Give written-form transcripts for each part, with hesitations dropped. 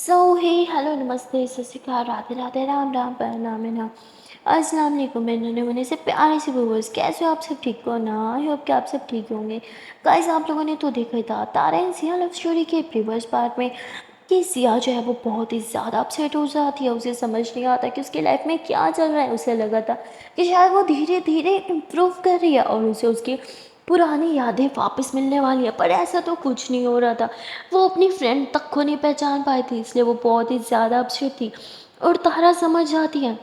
सो हे hello नमस्ते सत श्री अकाल राधे राधे राम राम प्रणाम है ना। अस्सलाम वालेकुम मेरे नन्हे से प्यारे से व्यूअर्स, कैसे हो आप सब? ठीक हो ना? आई होप कि आप सब ठीक होंगे। गाइस, आप लोगों ने तो देखा ही था तारा एंड सिया लव स्टोरी के प्रीवियस पार्ट में कि सिया जो है वो बहुत ही ज़्यादा अपसेट हो जाती है। उसे समझ नहीं आता कि उसकी लाइफ में क्या चल रहा है। उसे लगा था कि शायद वो धीरे धीरे इम्प्रूव कर रही है और उसे उसकी पुरानी यादें वापस मिलने वाली है, पर ऐसा तो कुछ नहीं हो रहा था। वो अपनी फ्रेंड तक को नहीं पहचान पाई थी, इसलिए वो बहुत ही ज़्यादा अपसेट थी। और तारा समझ जाती है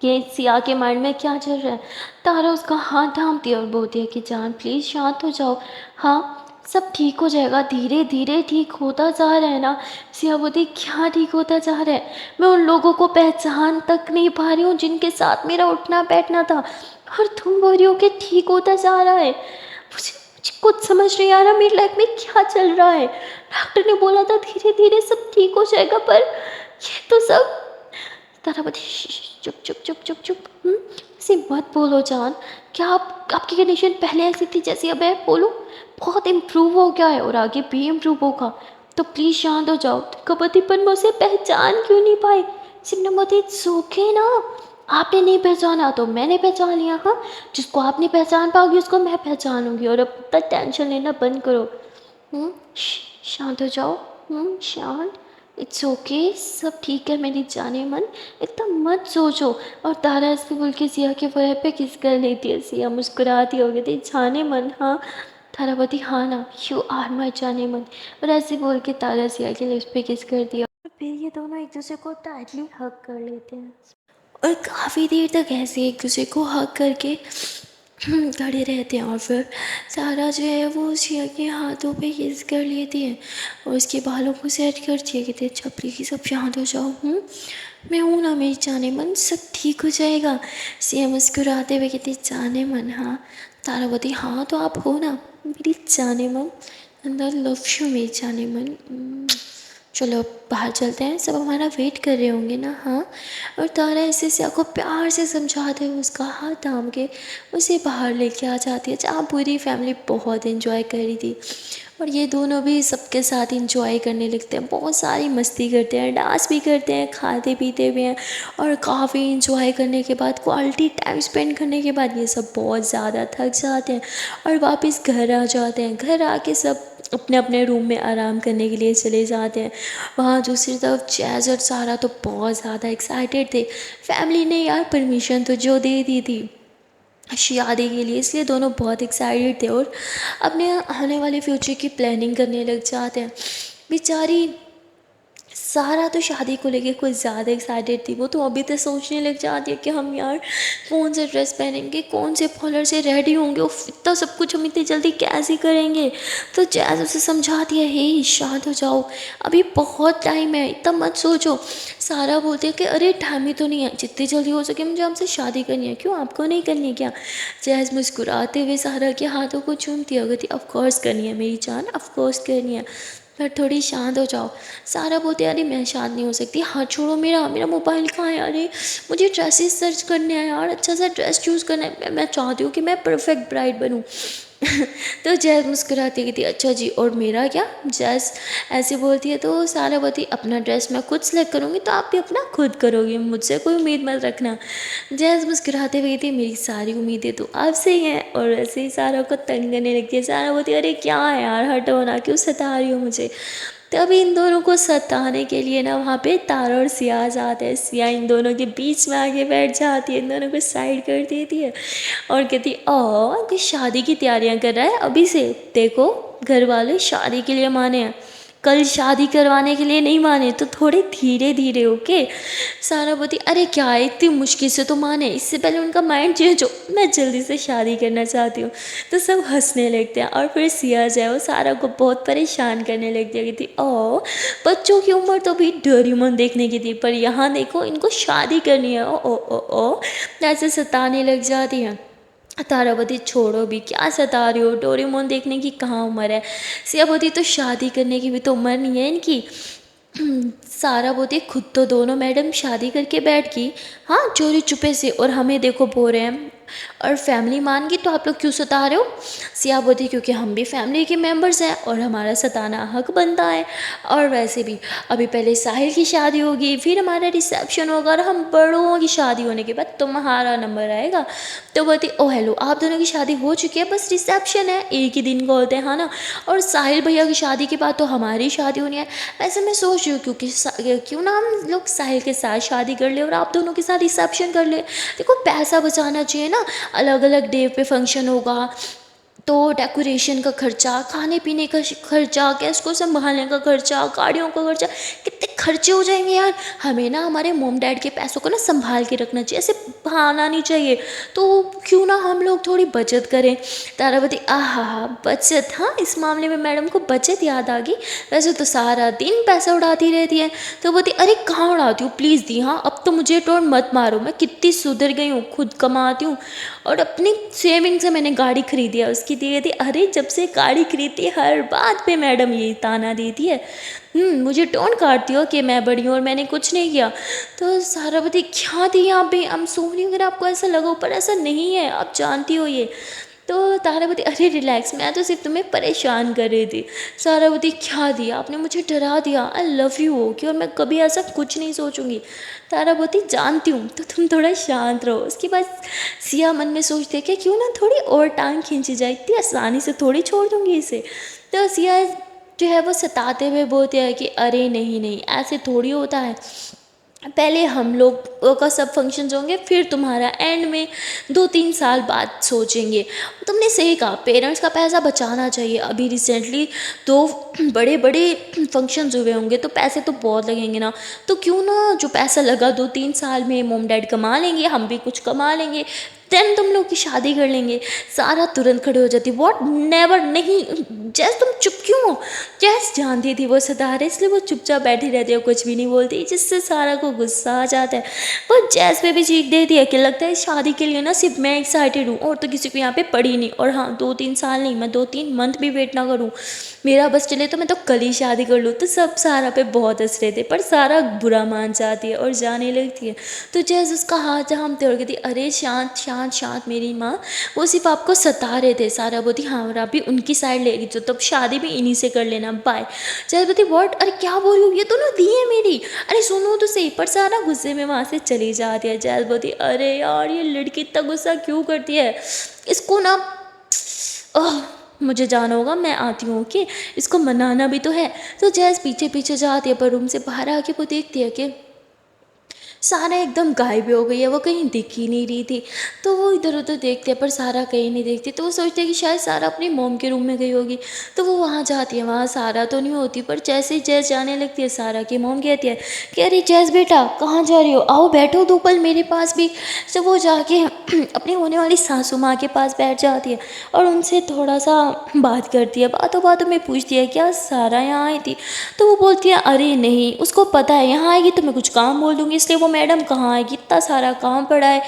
कि सिया के माइंड में क्या चल रहा है। तारा उसका हाथ थामती है और बोलती है कि जान प्लीज़ शांत हो जाओ। हाँ, सब ठीक हो जाएगा, धीरे धीरे ठीक होता जा रहा है ना। सिया बोलती क्या ठीक होता जा रहा है? मैं उन लोगों को पहचान तक नहीं पा रही हूँ जिनके साथ मेरा उठना बैठना था, और तुम बोल रही हो कि ठीक होता जा रहा है। मुझे कुछ समझ नहीं आ रहा मेरी लाइफ में क्या चल रहा है। डॉक्टर ने बोला था धीरे धीरे सब ठीक हो जाएगा, पर ये तो सब। तारापति चुप चुप चुप चुप चुप। ऐसे मत बोलो जान। क्या आपकी कंडीशन पहले ऐसी थी जैसी अब है? बोलो। बहुत इम्प्रूव हो गया है और आगे भी इम्प्रूव होगा, तो प्लीज़ शांत हो जाओ। कपतिपन में उसे पहचान क्यों नहीं पाए? सिमरमती सोखे ना। आपने नहीं पहचाना तो मैंने पहचान लिया। हाँ, जिसको आप नहीं पहचान पाओगी उसको मैं पहचानूंगी, और अब तक टेंशन लेना बंद करो। शांत हो जाओ। शांत। इट्स ओके, सब ठीक है मेरी जाने मन। इतना मत सोचो। और तारा इस पे बोल के सिया के फोrehead पे किस कर लेती है। सिया मुस्कुराती हो गई थी, जाने मन हाँ। तारापति हाँ ना, यू आर माई जाने मन। और ऐसे बोल के तारा सिया के लिप्स पे किस कर दिया, और फिर ये दोनों एक दूसरे को टाइटली हग कर लेते हैं। और काफ़ी देर तक ऐसे एक दूसरे को हग करके खड़े रहते हैं। और फिर सारा जो है वो सिया के हाथों पे किस कर लेती है और उसके बालों को सेट करती है। कहते अच्छा प्लीज़ सब शांत हो जाओ। मैं हूँ ना मेरी जाने मन, सब ठीक हो जाएगा। सिया मुस्कुराते हुए कहती जाने मन हाँ। तारा बोलती हाँ तो आप हो ना मेरी जाने मन, अंदर लव यू मेरी जाने मन। चलो अब बाहर चलते हैं, सब हमारा वेट कर रहे होंगे ना। हाँ। और तारा ऐसे सिया को प्यार से समझाते हुए उसका हाथ थाम के उसे बाहर लेके आ जाती है, जहाँ पूरी फैमिली बहुत इन्जॉय कर रही थी। और ये दोनों भी सबके साथ इंजॉय करने लगते हैं, बहुत सारी मस्ती करते हैं, डांस भी करते हैं, खाते पीते भी हैं। और काफ़ी इंजॉय करने के बाद, क्वालिटी टाइम स्पेंड करने के बाद ये सब बहुत ज़्यादा थक जाते हैं और वापस घर आ जाते हैं। घर आके सब अपने अपने रूम में आराम करने के लिए चले जाते हैं। वहाँ दूसरी तरफ जैज़ और सारा तो बहुत ज़्यादा एक्साइटेड थे। फैमिली ने यार परमिशन तो जो दे दी थी शादी के लिए, इसलिए दोनों बहुत एक्साइटेड थे और अपने आने वाले फ्यूचर की प्लानिंग करने लग जाते हैं। बेचारी सारा तो शादी को लेके कुछ ज़्यादा एक्साइटेड थी। वो तो अभी तक सोचने लग जाती है कि हम यार कौन से ड्रेस पहनेंगे, कौन से कलर से रेडी होंगे, उफ इतना सब कुछ हम इतनी जल्दी कैसे करेंगे। तो जैज़ उसे समझाती है हे शांत हो जाओ, अभी बहुत टाइम है, इतना मत सोचो। सारा बोलती है कि अरे टाइम ही तो नहीं है, जितनी जल्दी हो सके मुझे हमसे शादी करनी है, क्यों आपको नहीं करनी है क्या? जैज़ मुस्कुराते हुए सारा के हाथों को चूमती है, कहती ऑफकोर्स करनी है मेरी जान, ऑफकोर्स करनी है, पर थोड़ी शांत हो जाओ। सारा बोलते अरे मैं शांत नहीं हो सकती, हाथ छोड़ो मेरा, मेरा मोबाइल कहाँ है? अरे मुझे ड्रेसेस सर्च करने हैं यार, अच्छा सा ड्रेस चूज़ करना है, मैं चाहती हूँ कि मैं परफेक्ट ब्राइड बनूँ। तो जैस मुस्कुराती थी अच्छा जी और मेरा क्या? जैस ऐसे बोलती है तो सारा बोलती अपना ड्रेस मैं खुद सेलेक्ट करूँगी तो आप भी अपना खुद करोगे, मुझसे कोई उम्मीद मत रखना। जैस मुस्कुराते हुए थी मेरी सारी उम्मीदें तो आपसे ही हैं, और ऐसे ही सारा को तंग करने लगती है। सारा बोलती अरे क्या है यार, हटो ना, क्यों सता रही हो मुझे? तभी इन दोनों को सताने के लिए ना वहाँ पे तारा और सिया आ जाते हैं। सिया इन दोनों के बीच में आके बैठ जाती है, इन दोनों को साइड कर देती है और कहती ओ कोई शादी की तैयारियां कर रहा है अभी से, देखो घर वाले शादी के लिए माने हैं, कल शादी करवाने के लिए नहीं माने, तो थोड़े धीरे धीरे ओके। सारा बोलती अरे क्या है इतनी मुश्किल से तो माने, इससे पहले उनका माइंड चेंज हो, मैं जल्दी से शादी करना चाहती हूँ। तो सब हंसने लगते हैं और फिर सिया जो है वो सारा को बहुत परेशान करने लगती है, कहती ओ बच्चों की उम्र तो भी डोरेमोन देखने की थी, पर यहाँ देखो इनको शादी करनी है, ओ ऐसे सताने लग जाती हैं। तारावती छोड़ो भी, क्या सता रही हो, डोरेमोन देखने की कहाँ उम्र है, सियावती तो शादी करने की भी तो उम्र नहीं है इनकी। सारा बोलती खुद तो दोनों मैडम शादी करके बैठ गई, हाँ चोरी छुपे से, और हमें देखो बोल रहे हैं और फैमिली मान गई तो आप लोग क्यों सता रहे हो? सिया बोलती क्योंकि हम भी फैमिली के मेंबर्स हैं और हमारा सताना हक बनता है। और वैसे भी अभी पहले साहिल की शादी होगी, फिर हमारा रिसेप्शन होगा, और हम बड़ों की शादी होने के बाद तुम्हारा नंबर आएगा। तो बोलती ओ हेलो, आप दोनों की शादी हो चुकी है, बस रिसेप्शन है, एक ही दिन का होता है ना। और साहिल भैया की शादी के बाद तो हमारी शादी होनी है। ऐसे मैं सोच रही हूँ क्योंकि क्यों ना हम लोग साहिल के साथ शादी कर ले और आप दोनों के साथ रिसेप्शन कर ले। देखो पैसा बचाना चाहिए ना, अलग अलग डे पे फंक्शन होगा तो डेकोरेशन का खर्चा, खाने पीने का खर्चा, गेस्ट को संभालने का खर्चा, गाड़ियों का खर्चा, कितने खर्चे हो जाएंगे यार। हमें ना हमारे मोम डैड के पैसों को ना संभाल के रखना चाहिए, ऐसे बहाना नहीं चाहिए। तो क्यों ना हम लोग थोड़ी बचत करें। तारावती आहा बचत, हाँ इस मामले में मैडम को बचत याद आ गई। वैसे तो सारा दिन पैसा उड़ाती रहती है। तो बोलती अरे कहाँ उड़ाती हूँ प्लीज़ दी, हाँ अब तो मुझे टोन मत मारो, मैं कितनी सुधर गई हूँ, खुद कमाती हूँ और अपनी सेविंग से मैंने गाड़ी खरीदी है। उसकी दी थी, अरे जब से गाड़ी खरीदती हर बात पे मैडम यही ताना देती है, मुझे टोन काटती हो कि मैं बड़ी हूँ और मैंने कुछ नहीं किया। तो सारावती क्या थी यहाँ पे, हम सो रही हूँ, अगर आपको ऐसा लगा, पर ऐसा नहीं है, आप जानती हो ये। तो तारावती अरे रिलैक्स, मैं तो सिर्फ तुम्हें परेशान कर रही थी। सारावती क्या दिया आपने, मुझे डरा दिया, आई लव यू हो कि और मैं कभी ऐसा कुछ नहीं सोचूंगी। तारावती जानती हूँ, तो तुम थोड़ा शांत रहो। उसके बाद सिया मन में सोचते कि क्यों ना थोड़ी और टांग खींची जाए, इतनी आसानी से थोड़ी छोड़ दूंगी इसे। तो सिया जो है वो सताते हुए बोलते हैं कि अरे नहीं नहीं ऐसे थोड़ी होता है, पहले हम लोग का सब फंक्शंस होंगे फिर तुम्हारा, एंड में 2-3 साल बाद सोचेंगे। तुमने सही कहा, पेरेंट्स का पैसा बचाना चाहिए। अभी रिसेंटली दो बड़े बड़े फंक्शंस हुए होंगे तो पैसे तो बहुत लगेंगे ना, तो क्यों ना जो पैसा लगा 2-3 साल में मोम डैड कमा लेंगे, हम भी कुछ कमा लेंगे, देन तुम लोग की शादी कर लेंगे। सारा तुरंत खड़े हो जाती, व्हाट नेवर, नहीं जैस तुम चुप क्यों हो। जैस जानती थी वो सता रहे, इसलिए वो चुपचाप बैठी रहती है, कुछ भी नहीं बोलती, जिससे सारा को गुस्सा आ जाता है। वो जैस पे भी चीख देती है कि लगता है शादी के लिए ना सिर्फ मैं एक्साइटेड हूँ और तो किसी को यहाँ पे पड़ी नहीं। और हाँ 2-3 साल नहीं, मैं 2-3 मंथ भी वेट ना करूँ, मेरा बस चले तो मैं तो कल ही शादी कर लूँ। तो सब सारा पे बहुत हंस रहे थे, पर सारा बुरा मान जाती है और जाने लगती है। तो जैस उसका हाथ थामते और कहती अरे शांत शांत शांत मेरी माँ, वो सिर्फ आपको सता रहे थे। सारा बोलती हाँ, और आप भी उनकी साइड ले रही, तो तब शादी भी इन्हीं से कर लेना, बाय। जैस बोलती व्हाट, अरे क्या बोल रही हूँ, ये तो ना दी है मेरी, अरे सुनो तो सही। पर सारा गुस्से में वहाँ से चली जाती है। जैस बोलती अरे यार ये लड़की इतना गुस्सा क्यों करती है, इसको ना मुझे जाना होगा, मैं आती हूँ कि इसको मनाना भी तो है। तो जैस पीछे पीछे जाती है, पर रूम से बाहर आके वो देखती है कि सारा एकदम गायब हो गई है, वो कहीं दिख ही नहीं रही थी। तो वो इधर उधर देखते हैं पर सारा कहीं नहीं देखती, तो वो सोचते हैं कि शायद सारा अपनी मोम के रूम में गई होगी। तो वो वहाँ जाती है, वहाँ सारा तो नहीं होती, पर जैसे ही जैस जाने लगती है सारा की मोम कहती है कि अरे जैस बेटा कहाँ जा रही हो, आओ बैठो 2 पल मेरे पास भी। तो वो जाके अपनी होने वाली सासू माँ के पास बैठ जाती है और उनसे थोड़ा सा बात करती है। बातों बातों में पूछती है क्या सारा यहाँ आई थी। तो वो बोलती है अरे नहीं, उसको पता है यहाँ आएगी तो मैं कुछ काम बोल दूँगी, इसलिए वो मैडम कहाँ आएगी, इतना सारा काम पड़ा है,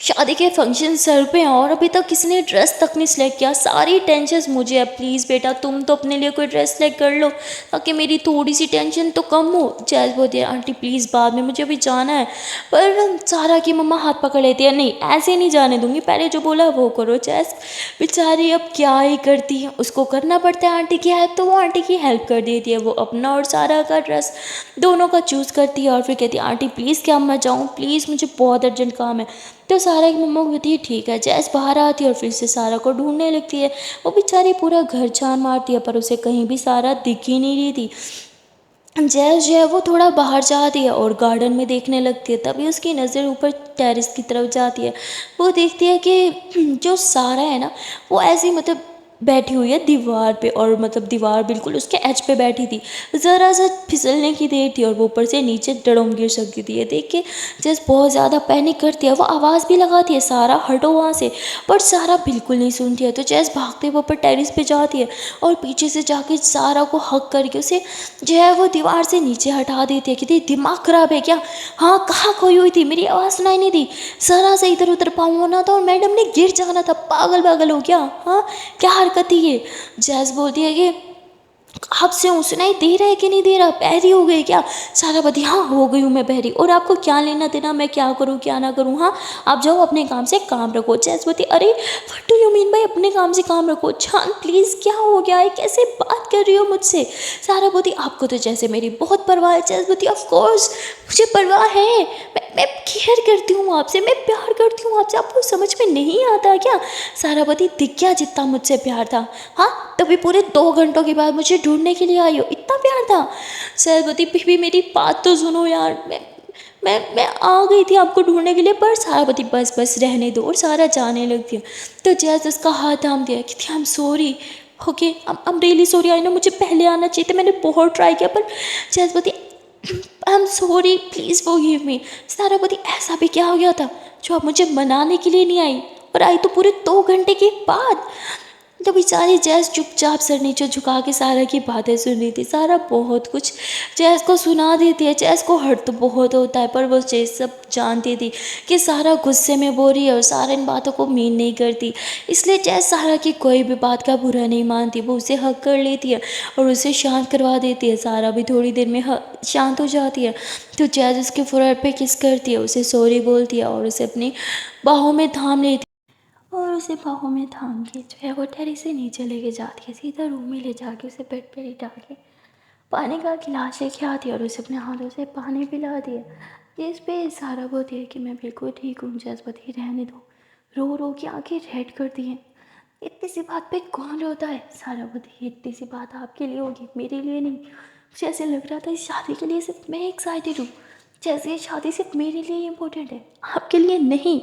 शादी के फंक्शन सर पे हैं और अभी तक किसी ने ड्रेस तक नहीं सिलेक्ट किया, सारी टेंशन मुझे है। प्लीज़ बेटा तुम तो अपने लिए कोई ड्रेस सिलेक्ट कर लो ताकि मेरी थोड़ी सी टेंशन तो कम हो। जैस बोलती है आंटी प्लीज़ बाद में, मुझे अभी जाना है। पर सारा की मम्मा हाथ पकड़ लेती है, नहीं ऐसे नहीं जाने दूंगी, पहले जो बोला वो करो। जैस बेचारी अब क्या ही करती है, उसको करना पड़ता है आंटी की हेल्प, तो वो आंटी की हेल्प कर देती है। वो अपना और सारा का ड्रेस दोनों का चूज़ करती है और फिर कहती है आंटी प्लीज़ क्या मैं जाऊँ, प्लीज़ मुझे बहुत अर्जेंट काम है। तो सारा की मम्मा कहती है ठीक है। जैस बाहर आती है और फिर से सारा को ढूंढने लगती है। वो बेचारी पूरा घर छान मारती है पर उसे कहीं भी सारा दिख ही नहीं रही थी। जैस जो है वो थोड़ा बाहर जाती है और गार्डन में देखने लगती है, तभी उसकी नज़र ऊपर टेरेस की तरफ जाती है। वो देखती है कि जो सारा है ना वो ऐसी मतलब बैठी हुई है दीवार पे, और मतलब दीवार बिल्कुल उसके एज पे बैठी थी, ज़रा सा फिसलने की देर थी और वो ऊपर से नीचे डड़ोम गिर सकती थी। ये देख के जैस बहुत ज़्यादा पैनिक करती है, वो आवाज़ भी लगाती है सारा हटो वहाँ से, पर सारा बिल्कुल नहीं सुनती है। तो जैस भागते हुए ऊपर टेरिस पे जाती है और पीछे से जाके सारा को हक करके उसे जो है वो दीवार से नीचे हटा देती है। कहती दिमाग ख़राब है क्या, हाँ कहाँ खोई हुई थी, मेरी आवाज़ सुनाई नहीं दी, सारा से इधर उधर पाँव होना था और मैडम ने गिर जाना था, पागल पागल हो क्या, हाँ क्या हरकत थी ये। जैस बोलती है कि आपसे हूँ, सुनाई दे रहा है कि नहीं दे रहा? बहरी हो गई क्या? सारा बती, हाँ हो गई हूँ मैं बहरी, और आपको क्या लेना देना मैं क्या करूँ क्या ना करूँ? हाँ आप जाओ अपने काम से काम रखो। जयस्वती, अरे व्हाट डू यू मीन भाई अपने काम से काम रखो? जान प्लीज़ क्या हो गया है, कैसे बात कर रही हो मुझसे? सारा बोती, आपको तो जैसे मेरी बहुत परवाह है। जयस्वती, ऑफ कोर्स मुझे परवाह है, मैं केयर करती हूँ आपसे, मैं प्यार करती हूँ आपसे, आपको समझ में नहीं आता क्या? सारा बती, दिख गया जितना मुझसे प्यार था। हाँ तभी पूरे 2 घंटों के बाद मुझे ढूंढने के लिए आई हो, इतना प्यार था? सरस्वती, भी मेरी बात तो सुनो यार, मैं आ गई थी आपको ढूंढने के लिए, पर सारावती बस बस रहने दो, और सारा जाने लग दिया। तो जैस उसका हाथ थाम दिया कि आई am sorry, okay I am really sorry, I know मुझे पहले आना चाहिए था, मैंने बहुत ट्राई किया, पर Jayaswati I am sorry please forgive me. Saravati, ऐसा भी क्या हो गया था जो आप मुझे मनाने के लिए नहीं आई, और आई तो पूरे 2 घंटे के बाद? तो बेचारी जैस चुपचाप सर नीचे झुका के सारा की बातें सुन रही थी। सारा बहुत कुछ जैस को सुना देती है, जैस को हर्ट तो बहुत होता है, पर वो जैस सब जानती थी कि सारा गुस्से में बोल रही है और सारा इन बातों को मीन नहीं करती, इसलिए जैस सारा की कोई भी बात का बुरा नहीं मानती, वो उसे हक कर लेती है और उसे शांत करवा देती है। सारा भी थोड़ी देर में शांत हो जाती है, तो जैस उसके फोrehead पे किस करती है, उसे सॉरी बोलती है और उसे अपनी बाहों में थाम लेती है, और उसे बाहों में थाम के जो है वो टेरेस से नीचे लेके जाती है, सीधा रूम में ले जाके उसे बेड पर लिटा के पानी का गिलास लेके आती है और उसे अपने हाथों से पानी पिला दिया, जिस पे सारा बोलती है कि मैं बिल्कुल ठीक हूँ जसपति, रहने दो। रो रो के आंखें रेड कर दी हैं। इतनी सी बात पे कौन रोता है? सारा बोलती है इतनी सी बात आपके लिए होगी, मेरे लिए नहीं। मुझे ऐसे लग रहा था इस शादी के लिए सिर्फ मैं एक्साइटेड हूँ, जैसे ये शादी सिर्फ मेरे लिए इम्पोर्टेंट है, आपके लिए नहीं।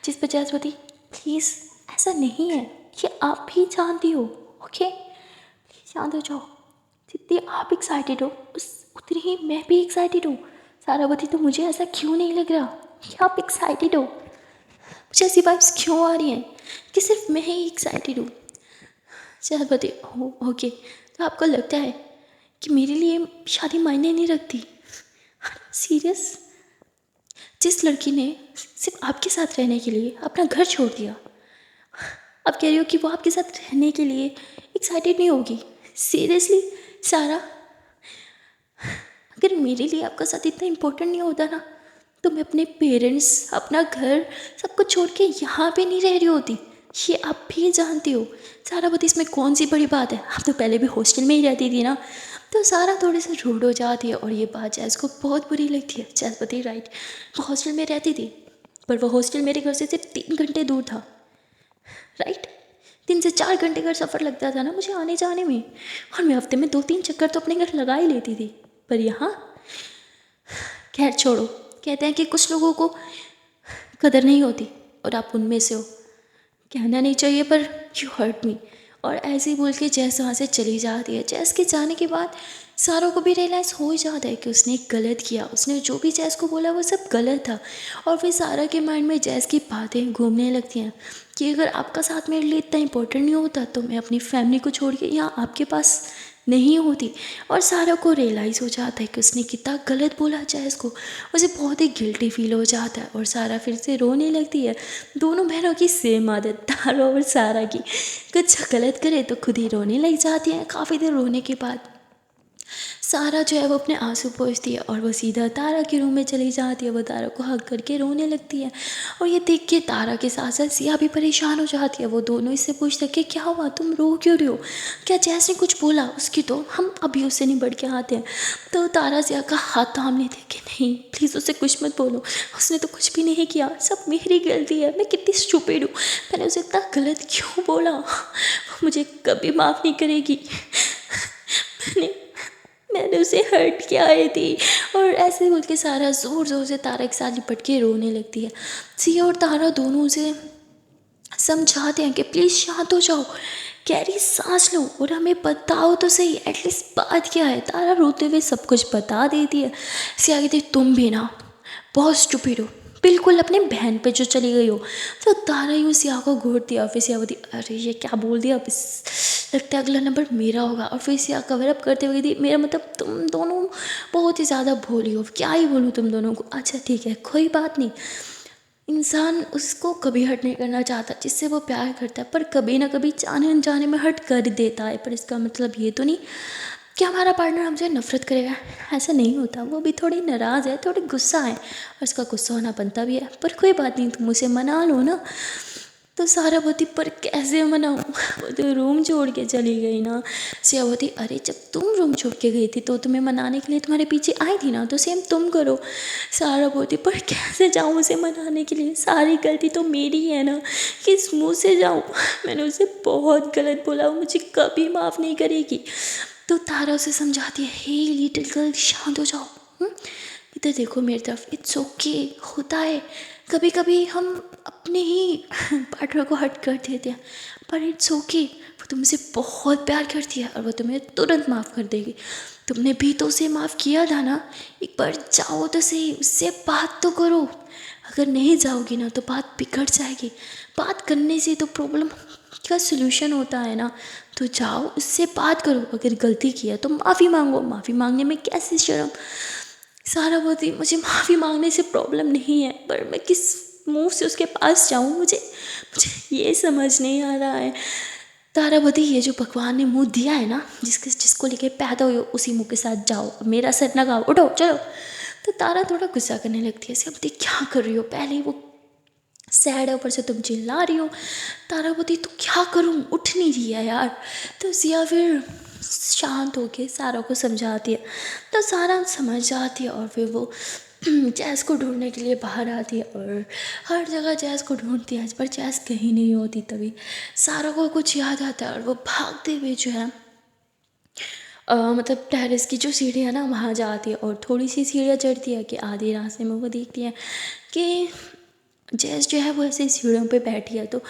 जिस पर जसपति, प्लीज़ ऐसा नहीं है, ये आप भी जानती हो, ओके प्लीज़ शांत हो जाओ। जितनी आप एक्साइटेड हो उस उतनी ही मैं भी एक्साइटेड हूँ। सारावती, तो मुझे ऐसा क्यों नहीं लग रहा कि आप एक्साइटेड हो? मुझे ऐसी वाइब्स क्यों आ रही हैं कि सिर्फ मैं ही एक्साइटेड हूँ? सारावती, ओके, तो आपको लगता है कि मेरे लिए शादी मायने नहीं रखती? सीरियस? जिस लड़की ने सिर्फ आपके साथ रहने के लिए अपना घर छोड़ दिया, आप कह रही हो कि वो आपके साथ रहने के लिए एक्साइटेड नहीं होगी? सीरियसली सारा, अगर मेरे लिए आपका साथ इतना इम्पोर्टेंट नहीं होता ना, तो मैं अपने पेरेंट्स, अपना घर, सब कुछ छोड़ के यहाँ पे नहीं रह रही होती। ये आप भी जानती हो। सारा बता, इसमें कौन सी बड़ी बात है, आप तो पहले भी हॉस्टल में ही रहती थी ना। तो सारा थोड़े से रूड हो जाती है और ये बात जैस को बहुत बुरी लगती है। जैस बती, राइट, वो हॉस्टल में रहती थी, पर वो हॉस्टल मेरे घर से सिर्फ 3 घंटे दूर था, राइट। 3 से 4 घंटे का सफ़र लगता था ना मुझे आने जाने में, और मैं हफ्ते में 2-3 चक्कर तो अपने घर लगा ही लेती थी। पर यहाँ, खैर छोड़ो, कहते हैं कि कुछ लोगों को कदर नहीं होती, और आप उनमें से हो। कहना नहीं चाहिए पर यू हर्ट मी। और ऐसे ही बोल के जैस वहाँ से चली जाती है। जैस के जाने के बाद सारों को भी रियलाइज़ हो ही जाता है कि उसने गलत किया, उसने जो भी जैस को बोला वो सब गलत था। और फिर सारा के माइंड में जैस की बातें घूमने लगती हैं कि अगर आपका साथ मेरे लिए इतना इम्पोर्टेंट नहीं होता तो मैं अपनी फैमिली को छोड़ के यहाँ आपके पास नहीं होती। और सारा को रियलाइज़ हो जाता है कि उसने कितना गलत बोला जैस को, उसे बहुत ही गिल्टी फील हो जाता है और सारा फिर से रोने लगती है। दोनों बहनों की सेम आदत, तारा और सारा की, कुछ गलत करे तो खुद ही रोने लग जाती हैं। काफ़ी देर रोने के बाद सारा जो है वो अपने आंसू पोंछती है और वो सीधा तारा के रूम में चली जाती है। वो तारा को हग करके रोने लगती है, और ये देख के तारा के साथ साथ सिया भी परेशान हो जाती है। वो दोनों इससे पूछते कि क्या हुआ, तुम रो क्यों रही हो, क्या जैस ने कुछ बोला? उसकी तो हम अभी उससे नहीं बढ़ के आते हैं। तो तारा सिया का हाथ थाम लेते कि नहीं प्लीज़ उससे कुछ मत बोलो, उसने तो कुछ भी नहीं किया, सब मेरी गलती है, मैं कितनी स्टूपिड हूँ, मैंने उसे इतना गलत क्यों बोला, वो मुझे कभी माफ़ नहीं करेगी, मैंने उसे हर्ट किया है थी। और ऐसे बोल के सारा ज़ोर ज़ोर से तारा के साथ लिपट के रोने लगती है। सिया और तारा दोनों उसे समझाते हैं कि प्लीज़ शांत हो जाओ, गहरी सांस लो और हमें बताओ तो सही एटलीस्ट बात क्या है। तारा रोते हुए सब कुछ बता देती है। सिया कहती है तुम भी ना बहुत स्टूपिड हो, बिल्कुल अपने बहन पे जो चली गई हो। तो तारा यूँ सिया को घूर दिया, फिर सिया बोलती अरे ये क्या बोल दिया, अब लगता है अगला नंबर मेरा होगा। और फिर सिया कवर अप करते हुए थी मेरा मतलब तुम दोनों बहुत ही ज़्यादा भोली हो, क्या ही बोलूँ तुम दोनों को, अच्छा ठीक है कोई बात नहीं। इंसान उसको कभी हर्ट नहीं करना चाहता जिससे वो प्यार करता है, पर कभी ना कभी जाने अनजाने में हर्ट कर देता है। पर इसका मतलब ये तो नहीं कि हमारा पार्टनर हमसे नफरत करेगा, ऐसा नहीं होता। वो भी थोड़ी नाराज़ है, थोड़ी गुस्सा है, और उसका गुस्सा होना बनता भी है। पर कोई बात नहीं, तुम उसे मना लो ना। तो सारा बोती पर कैसे मनाऊँ, वो तो रूम छोड़ के चली गई ना। सिया बोती अरे जब तुम रूम छोड़ के गई थी तो तुम्हें मनाने के लिए तुम्हारे पीछे आई थी ना, तो सेम तुम करो। सारा बोती पर कैसे जाऊँ उसे मनाने के लिए, सारी गलती तो मेरी है ना, किस मुँह से जाऊँ। मैंने उसे बहुत गलत बोला, वो मुझे कभी माफ़ नहीं करेगी। तो तारा उसे समझाती है, हे लिटिल गर्ल शांत हो जाओ। इधर देखो मेरी तरफ, इट्स ओके होता है, कभी कभी हम अपने ही पार्टनर को हर्ट कर देते हैं, पर इट्स ओके। वो तुमसे बहुत प्यार करती है और वो तुम्हें तुरंत माफ़ कर देगी। तुमने भी तो उसे माफ़ किया था ना, एक बार जाओ तो सही, उससे बात तो करो। अगर नहीं जाओगी ना तो बात बिगड़ जाएगी। बात करने से तो प्रॉब्लम का सलूशन होता है ना। तो जाओ उससे बात करो, अगर गलती किया तो माफ़ी मांगो, माफ़ी मांगने में कैसी शर्म। सारा बोती मुझे माफ़ी मांगने से प्रॉब्लम नहीं है, पर मैं किस मुंह से उसके पास जाऊं, मुझे मुझे ये समझ नहीं आ रहा है। तारावती ये जो भगवान ने मुंह दिया है ना, जिसको लेके पैदा हुए हो, उसी मुंह के साथ जाओ, मेरा सर न गाओ, उठो चलो। तो तारा थोड़ा गुस्सा करने लगती है, सियावती क्या कर रही हो, पहले ही वो सैड है, ऊपर से तुम चिल्ला रही हो। तारावती तो क्या करूँ, उठ नहीं रही है यार। तो सिया फिर शांत होके सारा को समझाती है। तो सारा समझ जाती है और फिर वो जैस को ढूंढने के लिए बाहर आती है और हर जगह जैस को ढूंढती है, पर जैस कहीं नहीं होती। तभी सारा को कुछ याद आता है और वो भागते हुए जो है मतलब टेरेस की जो सीढ़ी है ना वहाँ जाती है, और थोड़ी सी सीढ़ियाँ चढ़ती है कि आधी रास्ते में वो देखती है कि जैस जो है वो ऐसे सीढ़ियों पे बैठी है। तो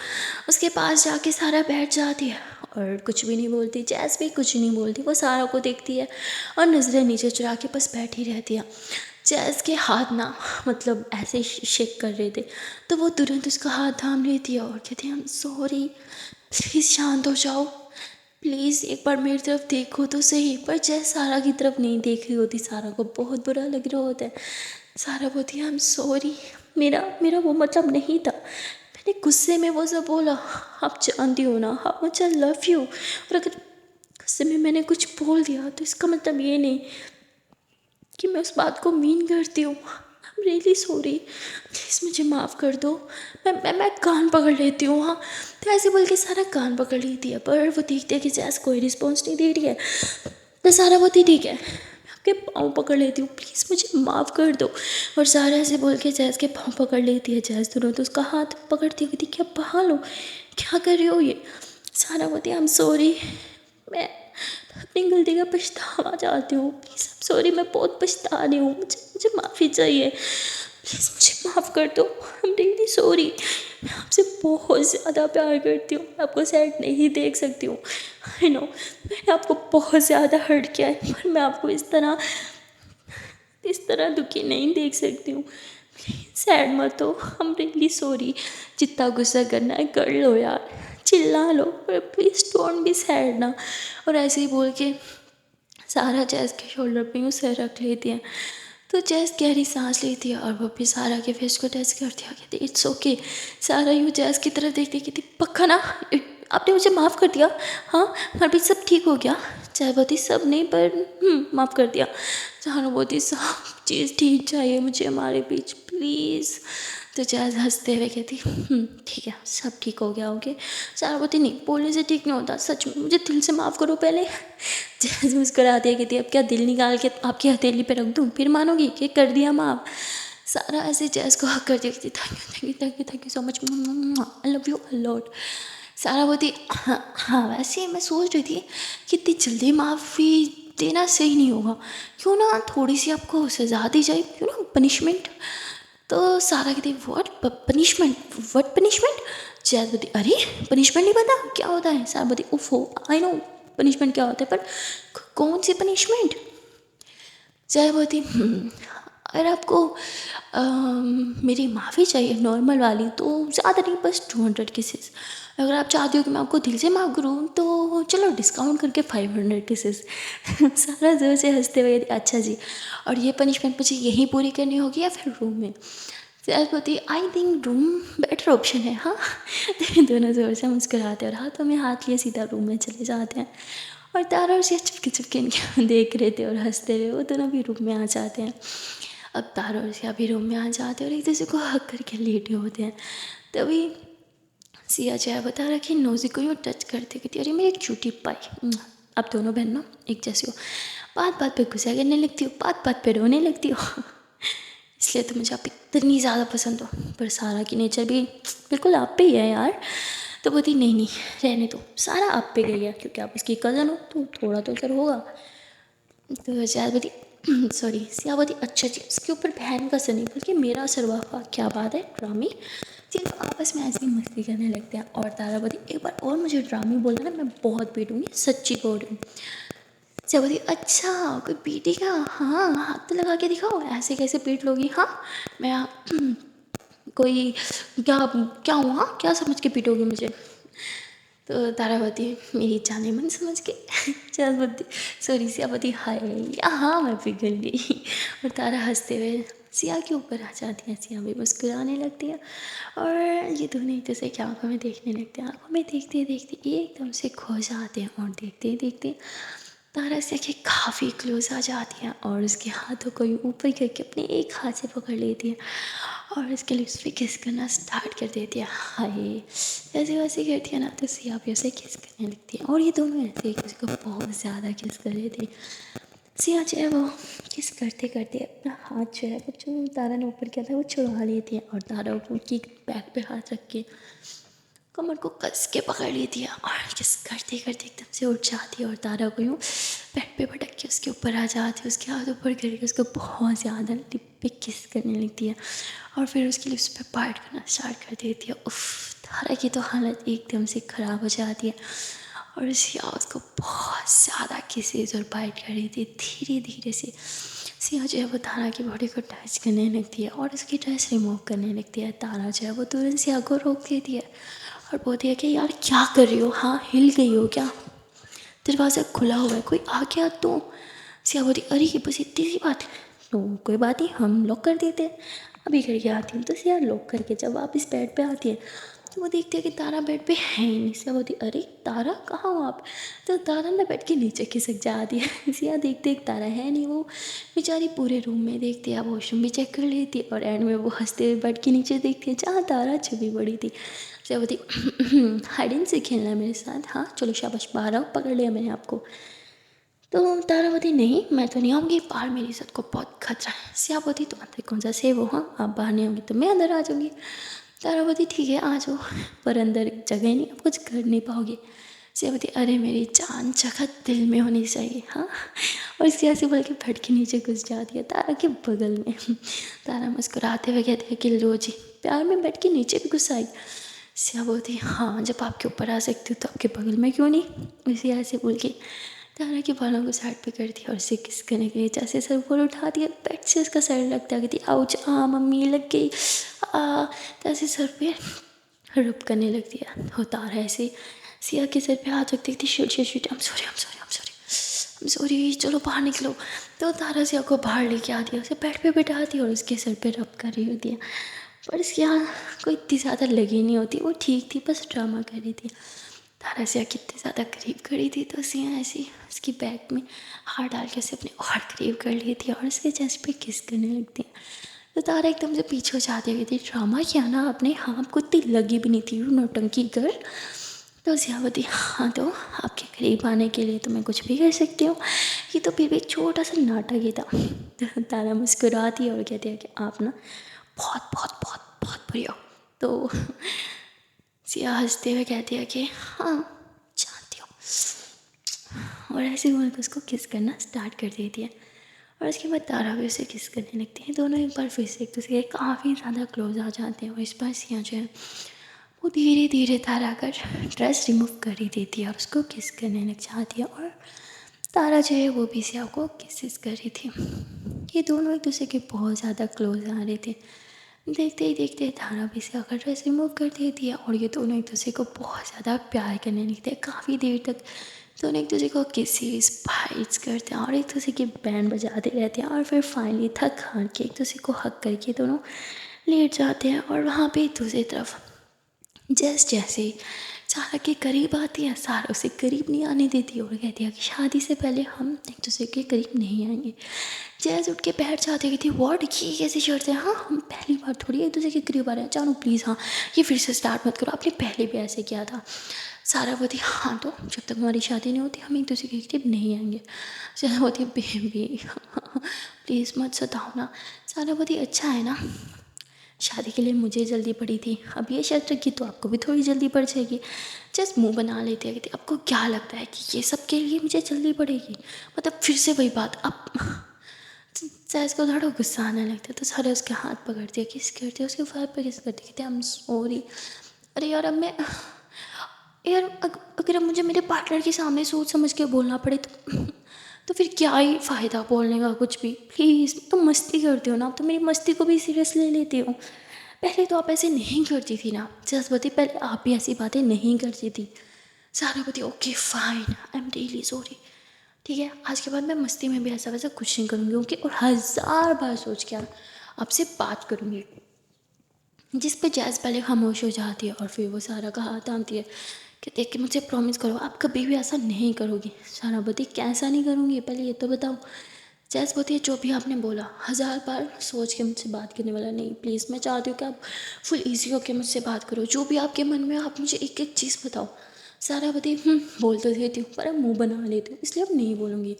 उसके पास जाके सारा बैठ जाती है और कुछ भी नहीं बोलती। जैस भी कुछ नहीं बोलती, वो सारा को देखती है और नज़रें नीचे चुरा के बस बैठी रहती है। जैस के हाथ ना मतलब ऐसे शेक कर रहे थे, तो वो तुरंत उसका हाथ थाम लेती है और कहती है, आई एम सॉरी, प्लीज़ शांत हो जाओ, प्लीज़ एक बार मेरी तरफ देखो तो सही। पर जैस सारा की तरफ नहीं देख रही होती, सारा को बहुत बुरा लग रहा होता है। सारा बोलती है, आई एम सॉरी, मेरा मेरा वो मतलब नहीं था, मैंने गुस्से में वो सब बोला, आप जानती हो ना how much I love you, और अगर गुस्से में मैंने कुछ बोल दिया तो इसका मतलब ये नहीं कि मैं उस बात को मीन करती हूँ। I am really sorry, please मुझे माफ़ कर दो। मैं कान पकड़ लेती हूँ। हाँ, तो ऐसे बोल के सारा कान पकड़ लेती है, पर वो देखते हैं कि जैस कोई रिस्पॉन्स नहीं दे रही है। तो सारा बोलती ठीक है, मैं आपके पाँव पकड़ लेती हूँ, प्लीज़ मुझे माफ़ कर दो। और सारा ऐसे बोल के जैस के पाँव पकड़ लेती है। जैस तुरंत उसका हाथ पकड़ती है, क्या बहा लो, क्या कर रही हो ये। सारा बोलती है, आई एम सॉरी, मैं अपनी गलती का पछतावा चाहती हूँ, प्लीज़ अब सॉरी, मैं बहुत पछता रही हूँ, मुझे मुझे माफ़ी चाहिए, प्लीज़ मुझे माफ़ कर दो, आई एम रियली सॉरी, मैं आपसे बहुत ज़्यादा प्यार करती हूँ, मैं आपको सैड नहीं देख सकती हूँ। आई नो मैंने आपको बहुत ज़्यादा हर्ट किया है, पर मैं आपको इस तरह दुखी नहीं देख सकती हूँ, प्लीज़ सैड मत हो, आई एम रियली सॉरी। जितना गुस्सा करना है कर लो यार, चिल्ला लो, पर प्लीज़ डोंट बी सैड ना। और ऐसे ही बोल के सारा जैस के शोल्डर पे यूँ सिर रख लेती है। तो जैस गहरी सांस लेती है और वो भी सारा के फेस को टच करती है, कहती इट्स ओके। सारा यूँ जैस की तरफ देखती कहती पक्का ना, आपने मुझे माफ़ कर दिया, हाँ हर बीच सब ठीक हो गया। चाहती सब नहीं पर माफ़ कर दिया। सहानुभूति सब चीज़ ठीक चाहिए मुझे हमारे बीच, प्लीज़। तो जैज हंसते हुए कहती ठीक है सब ठीक हो गया होगे। सहानुभूति नहीं, बोलने से ठीक नहीं होता, सच में मुझे दिल से माफ़ करो पहले। जैज मुस्कुराती है, कहती अब क्या दिल निकाल के आपकी हथेली पे रख दूँ फिर मानोगी कि कर दिया माफ़। सारा ऐसे जैज को हक करती कहती thank you so much, I love you a lot. सारा बोलती हाँ वैसे मैं सोच रही थी कि इतनी जल्दी माफ़ी देना सही नहीं होगा, क्यों ना थोड़ी सी आपको सजा दी जाए, क्यों ना पनिशमेंट। तो सारा कहती what punishment, what punishment. Zaid बोलती अरे पनिशमेंट नहीं पता क्या होता है। सारा बोलती ओफो आई नो पनिशमेंट क्या होता है, पर कौन सी पनिशमेंट। जय बोलती अगर आपको मेरी माफ़ी चाहिए नॉर्मल वाली तो ज़्यादा नहीं, बस 200 केसेस। अगर आप चाहती हो कि मैं आपको दिल से माफ़ करूँ तो चलो डिस्काउंट करके 500 केसेस। सारा जोर से हंसते हुए अच्छा जी, और ये पनिशमेंट मुझे यहीं पूरी करनी होगी या फिर रूम में। Sailpati I think room better option है, हाँ। तो दोनों ज़ोर से मुस्कुराते हैं और हाथों में हाथ लिए सीधा रूम में चले जाते हैं। और तारा और सिया चुपके चुपके इनके देख रहे थे और हंसते हुए वो दोनों भी रूम में आ जाते हैं। अब तारा और सिया भी रूम में आ जाते हैं और एक दूसरे को हक करके लेटे होते हैं। तभी सिया जो है बता रहा कि नोज़ी को यूँ टच करते कहती अरे मेरी एक छोटी पाई। अब दोनों बहनों एक जैसी हो, बात बात पे गुस्सा करने लगती हो, बात बात पे रोने लगती हो। इसलिए तो मुझे आप इतनी ज़्यादा पसंद हो। पर सारा की नेचर भी बिल्कुल आप पे ही है यार। तो बोलती नहीं नहीं रहने दो, सारा आप पे गई है क्योंकि आप उसकी कज़न हो तो थोड़ा तो असर होगा। तो सियावती सॉरी सियावती अच्छा जी उसके ऊपर बहन का असर नहीं बल्कि मेरा असर हुआ। क्या बात है ड्रामी। सिर्फ आपस में ऐसी मस्ती करने लगते हैं और तारावती एक बार और मुझे ड्रामी बोलना ना मैं बहुत पीटूंगी, सच्ची बोल रही हूँ। सियावती अच्छा कोई पीटेगा, हाँ हाथ तो लगा के दिखाओ, ऐसे कैसे पीट लोगी, हाँ मैं कोई क्या क्या हुआ, क्या समझ के पीटोगी मुझे। तो तारावती मेरी जाने मन समझ के सियावती सॉरी सियावती हाय हाँ मैं पिघल गई। और तारा हंसते हुए सिया के ऊपर आ जाती है, सिया भी मुस्कुराने लगती है और ये दोनों एक दूसरे की आंखों में देखने लगते हैं। आंखों में देखते देखते एकदम से खो जाते हैं और देखते देखते तारा सिया के काफ़ी क्लोज आ जाती है और उसके हाथों को यूँ ऊपर करके अपने एक हाथ से पकड़ लेती है और उसके लिप्स पे किस करना स्टार्ट कर देती है। हाय ऐसे वैसे करती है ना तो सिया भी उसे किस करने लगती है और ये दोनों ऐसे एक दूसरे को बहुत ज़्यादा किस कर रहे थे। सिया जो है वो किस करते करते अपना हाथ जो है वो जो तारा ने ऊपर किया था वो छुड़वा लेती है और तारा की बैक पे हाथ रख के कमर को कस के पकड़ लेती है और किस करते करते एकदम से उठ जाती है और तारा को यूँ बेड पे पटक के उसके ऊपर आ जाती है, उसके हाथ ऊपर करके उसको बहुत ज़्यादा लिप पे किस करने लगती है और फिर उसके लिप्स पे बाइट करना स्टार्ट कर देती है। उफ तारा की तो हालत एकदम से ख़राब हो जाती है और सिया उसको बहुत ज़्यादा किसेज और बाइट कर रही थी। धीरे धीरे से सिया जो है वो तारा की बॉडी को टच करने लगती है और उसकी ड्रेस रिमूव करने लगती है। तारा जो है वो तुरंत सिया को रोक देती है और बोलती है कि यार क्या कर रही हो, हाँ हिल गई हो क्या, दरवाज़ा खुला हुआ है कोई आ गया तो। सिया बोलती अरे ये बस इतनी सी बात है, तो कोई बात नहीं हम लॉक कर देते हैं, अभी करके आती हूँ। तो सिया लॉक करके जब वापस बेड पे आती है तो वो देखती है कि तारा बेड पे है ही नहीं। सिया बोलती अरे तारा कहाँ हो आप। तो तारा ना बेड के नीचे खिसक जाती है। सिया देखते एक तारा है नहीं, वो बेचारी पूरे रूम में देखती है, वॉशरूम भी चेक कर लेती है और एंड में वो हंसते हुए बेड के नीचे देखती है जहाँ तारा छुपी पड़ी थी। सिया बोलती हाइड एंड सीक खेलना है मेरे साथ, हाँ चलो शाबाश बाहर आओ, पकड़ लिया मैंने आपको। तो तारावती नहीं मैं तो नहीं आऊँगी बाहर, मेरी इज़्ज़त को बहुत खतरा है। सियावती तुम अंदर कौन सा सेव हो, हाँ आप बाहर नहीं आऊँगी तो मैं अंदर आ जाऊँगी। तारावती ठीक है आ जाओ, पर अंदर जगह नहीं, आप कुछ कर नहीं पाओगे। सियावती अरे मेरी जान जगह दिल में होनी चाहिए, हाँ। और सिया से बोल के बेड के नीचे घुस जाती है तारा के बगल में। तारा मुस्कुराते हुए कहती है कि लो जी प्यार में बेड के नीचे भी घुस आई। सिया बोलती हाँ जब आपके ऊपर आ सकती हूँ तो आपके बगल में क्यों नहीं। सिया ऐसे बोल के तारा के बालों को साइड पे करती है और उसे किस करने के लिए जैसे सर ऊपर उठाती है बेड से उसका सर लगता है, कहती आउच आ मम्मी लग गई आ, तो ऐसे सर पे रब करने लगती है। वो तारा ऐसे सिया के सर पे हाथ रखती थी shit shit shit, I am sorry I am sorry I am sorry I am sorry चलो बाहर निकलो। तो तारा सिया को बाहर लेके आती है, उसे बेड पे बिठाती है और उसके सर पे रब कर रही होती है। पर सिया को इतनी ज़्यादा लगी नहीं होती, वो ठीक थी बस ड्रामा कर रही थी। तारा सिया कितनी ज़्यादा करीब खड़ी थी तो सिया ऐसी उसकी बैग में हाथ डाल के उसे अपने और करीब कर लेती है और उसके चेस्ट पे किस करने लगती है। तो तारा एकदम से पीछे हो जाती है, कहती ड्रामा किया ना आपने, हाँ आपको इतनी लगी भी नहीं थी नौटंकी कर। तो सियावती हाँ तो आपके करीब आने के लिए तो मैं कुछ भी कर सकती हूँ, ये तो फिर भी एक छोटा सा नाटक ही था। तो तारा मुस्कुराती है और कहती है कि आप ना बहुत बहुत बहुत बहुत बुरी हो। तो सिया हंसते हुए कहती है कि हाँ जानती हूँ, और ऐसे बोल के उसको किस करना स्टार्ट कर देती है। और उसके बाद तारा भी उसे किस करने लगती है। दोनों एक बार फिर से एक दूसरे के काफ़ी ज़्यादा क्लोज आ जाते हैं और इस बार सिया जो है वो धीरे धीरे तारा का ड्रेस रिमूव कर ही देती है और उसको किस करने लग जाती है और तारा जो है वो भी सिया को किसेस कर रही थी। ये दोनों एक दूसरे के बहुत ज़्यादा क्लोज आ रहे थे। देखते ही देखते तारा भी सिया का ड्रेस रिमूव कर देती है और ये दोनों एक दूसरे को बहुत ज़्यादा प्यार करने लगते हैं। काफ़ी देर तक दोनों एक दूसरे को किसेस फाइट्स करते हैं और एक दूसरे की बैंड बजाते रहते हैं और फिर फाइनली थक हार के एक दूसरे को हक करके दोनों लेट जाते हैं और वहाँ पे दूसरी तरफ जैसे सारा के करीब आती है, सारा उसे करीब नहीं आने देती और कहती है कि शादी से पहले हम एक दूसरे के करीब नहीं आएंगे। जैस उठ के बैठ जाती है, कहती है व्हाट, ये कैसी शर्त है? हाँ, हम पहली बार थोड़ी एक दूसरे के करीब आ रहे हैं, जानो प्लीज़। हाँ, ये फिर से स्टार्ट मत करो, आपने पहले भी ऐसे किया था। सारा बोलती हाँ, तो जब तक हमारी शादी नहीं होती हम एक दूसरे के करीब नहीं आएंगे। सारा बोलती बेबी प्लीज़ मत सताओ ना। सारा बोलती अच्छा है ना, शादी के लिए मुझे जल्दी पड़ी थी, अब ये शर्त रखी तो आपको भी थोड़ी जल्दी पड़ जाएगी। जस्ट मुंह बना लेते हैं, कहती आपको क्या लगता है कि ये सब के लिए मुझे जल्दी पड़ेगी? मतलब फिर से वही बात। अब जैस को थोड़ा गुस्सा आने लगता है तो सारे उसके हाथ पकड़ती है, किस करती है, उसके फाइव पे किस करती है, कहते आई एम सॉरी। अरे यार, अब मैं यार अगर अब मुझे मेरे पार्टनर के सामने सोच समझ के बोलना पड़े तो फिर क्या ही फ़ायदा बोलने का कुछ भी। प्लीज़, तुम मस्ती करती हो ना, तो मेरी मस्ती को भी सीरियस ले लेती हो। पहले तो आप ऐसे नहीं करती थी ना सरस्वती, पहले आप भी ऐसी बातें नहीं करती थी। सारा बती okay fine, I am really sorry. ठीक है, आज के बाद मैं मस्ती में भी ऐसा वैसा कुछ नहीं करूँगी, ओके? और 1000 बार सोच के आपसे बात करूँगी। जिस पे जैज़ पहले खामोश हो जाती है और फिर वो सारा का हाथ थामती है कि देख के मुझे प्रॉमिस करो आप कभी भी ऐसा नहीं करोगी। सारा बोलती कैसा नहीं करूँगी, पहले ये तो बताओ। जैज़ बोलती है जो भी आपने बोला 1000 बार सोच के मुझसे बात करने वाला नहीं, प्लीज़ मैं चाहती हूँ कि आप फुल ईजी होकर मुझसे बात करो, जो भी आपके मन में आप मुझे एक एक चीज़ बताओ। सारा बोलती बोल तो देती हूँ पर अब मुँह बना लेती हूँ, इसलिए अब नहीं बोलूँगी।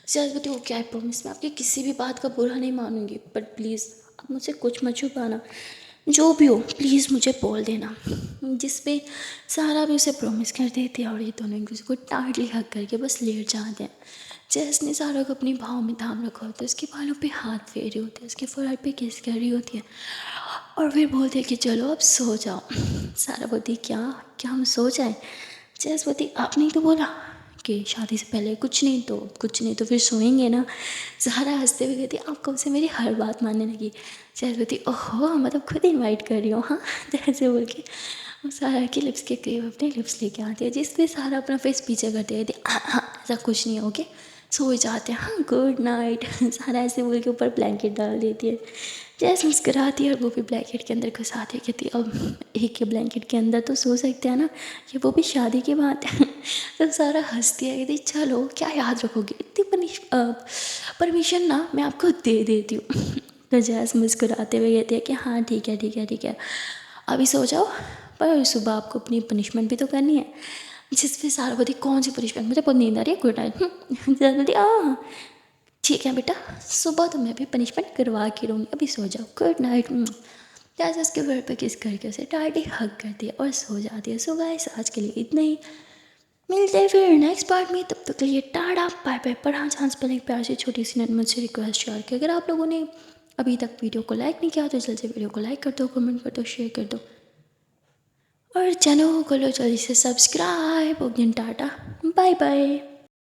जैज़ बोलती ओके आई प्रॉमिस, मैं आपकी किसी भी बात का बुरा नहीं मानूंगी, बट प्लीज़ आप मुझसे कुछ मत छुपाना, जो भी हो प्लीज़ मुझे बोल देना। जिस पे सारा भी उसे प्रॉमिस कर देती है और ये दोनों एक दूसरे को टाइटली हग करके बस लेट जाते हैं। जैस ने सारा को अपनी भाव में थाम रखा होता है, उसके बालों पे हाथ फेरे होते हैं, उसके फोrehead पे किस कर रही होती है और फिर बोलते हैं कि चलो अब सो जाओ। सारा बोलती क्या क्या हम सो जाएं? जैस बोलती आपने ही तो बोला कि शादी से पहले कुछ नहीं तो फिर सोएंगे ना। सारा हंसते हुए कहती आप कब से मेरी हर बात मानने लगी? जैस बोलती ओहो, मतलब खुद इनवाइट कर रही हो? हाँ, जैसे बोल के वो सारा के लिप्स के करीब अपने लिप्स लेके आती है, जिस पे सारा अपना फेस पीछे करते कहती हाँ ऐसा कुछ नहीं है, ओके सो जाते हैं, हाँ गुड नाइट। सारा ऐसे बोल के ऊपर ब्लैंकेट डाल देती है। जैसे मुस्कुराती है और वो भी ब्लैंकेट के अंदर घुसाती है, कहती अब एक के ब्लैंकेट के अंदर तो सो सकते हैं ना, ये वो भी शादी के बाद। तो सारा हंसती है, कहती चलो क्या याद रखोगी, इतनी परमिशन ना मैं आपको दे देती हूँ। तो जैस मुस्कुराते हुए कहती है कि हाँ ठीक है ठीक है ठीक है, अभी सो जाओ, पर सुबह आपको अपनी पनिशमेंट भी तो करनी है। जिस पे सारा बोलती कौन सी पनिशमेंट, मुझे बहुत नींद आ रही है, गुड नाइट। जैस बोलती ठीक है बेटा, सुबह तो मैं भी पनिशमेंट करवा के रहूँगी, अभी सो जाओ, गुड नाइट। जैसे उसके घर पे किस करके उसे टाइटली हग करती है और सो जाती है। सो गाइस आज के लिए इतना ही, मिलते हैं फिर नेक्स्ट पार्ट में, तब तक के लिए टाटा बाय बाय। पर हाँ, चांस पहले एक प्यार से छोटी सी नन्ही मुझसे रिक्वेस्ट शेयर कि अगर आप लोगों ने अभी तक वीडियो को लाइक नहीं किया तो जल्दी से वीडियो को लाइक कर दो, कमेंट कर दो, शेयर कर दो और चैनल को लो जल्दी से सब्सक्राइब। Tata bye bye.